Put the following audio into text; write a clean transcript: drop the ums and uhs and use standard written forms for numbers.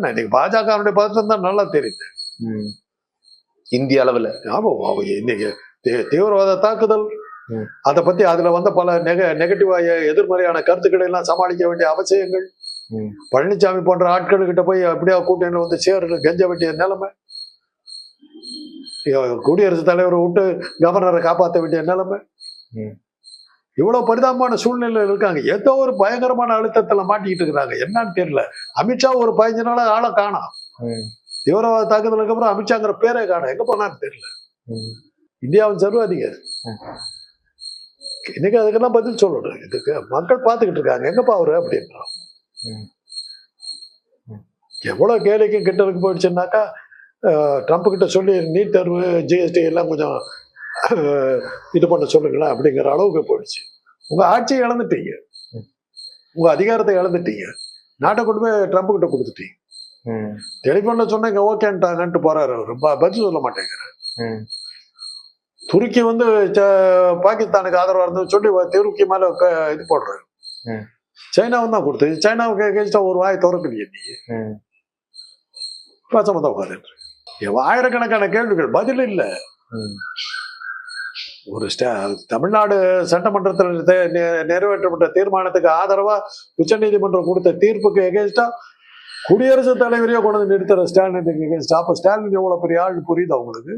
என்ன இன்னைக்கு பாஜகவுடைய பதட்டம் தான் நல்லா தெரியுது இந்திய அளவுல. ஆமா, இன்னைக்கு தீவிரவாத தாக்குதல் அதை பத்தி அதுல வந்த பல நெகட்டிவா எதிர்மறையான கருத்துக்களை எல்லாம் சமாளிக்க வேண்டிய அவசியங்கள், பழனிசாமி போன்ற ஆட்கள்கிட்ட போய் அப்படியே கூட்டணி வந்து சேரு கெஞ்ச வேண்டிய நிலைமை, குடியரசுத் தலைவரை விட்டு கவர்னரை காப்பாற்ற வேண்டிய நிலைமை, இவ்வளவு பரிதாபமான சூழ்நிலையில இருக்காங்க. ஏதோ ஒரு பயங்கரமான அழுத்தத்துல மாட்டிக்கிட்டு இருக்கிறாங்க. என்னன்னு தெரியல. அமித்ஷா ஒரு 15 நாளா ஆளை காணோம். தீவிரவாத தாக்குதலுக்கு அப்புறம் அமித்ஷாங்கிற பேரே காணும். எங்க போனான்னு தெரியல. இந்தியாவின் சர்வாதிகாரி இன்னைக்கு அதுக்கெல்லாம் பதில் சொல்லணும். இதுக்கு மக்கள் பார்த்துக்கிட்டு இருக்காங்க. எங்கப்பா அவரு அப்படின்றான். எவ்வளவு கேலிக்கும் கிட்டருக்கு போயிடுச்சுன்னாக்கா, ட்ரம்ப் கிட்ட சொல்லி நீட் தேர்வு ஜிஎஸ்டி எல்லாம் கொஞ்சம் இது பண்ண சொல்லுங்களேன் அப்படிங்கிற அளவுக்கு போயிடுச்சு. உங்க ஆட்சியை இழந்துட்டீங்க, உங்க அதிகாரத்தை இழந்துட்டீங்க, நாட்டை கொண்டு போய் ட்ரம்ப் கிட்ட கொடுத்துட்டீங்க. டெலிபோன்ல சொன்னீங்க ஓகேன்ட்டாங்கன்ட்டு போறாரு. அவரு பதில் சொல்ல மாட்டேங்கிறார். துருக்கி வந்து பாகிஸ்தானுக்கு ஆதரவா இருந்து சொல்லி துருக்கி மேல இது போடுறாரு. சைனாவும் தான் கொடுத்து சைனாவுக்கு எகேன்ஸ்டா ஒரு வாய் திறக்கலையே நீ. பேசாம தான் உட்காந்து ஆயிரக்கணக்கான கேள்விகள் பதில் இல்ல. ஒரு தமிழ்நாடு சட்டமன்றத்தில் நிறைவேற்றப்பட்ட தீர்மானத்துக்கு ஆதரவா உச்ச நீதிமன்றம் கொடுத்த தீர்ப்புக்கு எகேன்ஸ்டா குடியரசுத் தலைவரையோ கொண்டு நிறுத்துற ஸ்டாலினுக்கு எகேன்ஸ்டா. அப்ப ஸ்டாலின் எவ்வளவு பெரிய ஆள் புரியுது அவங்களுக்கு.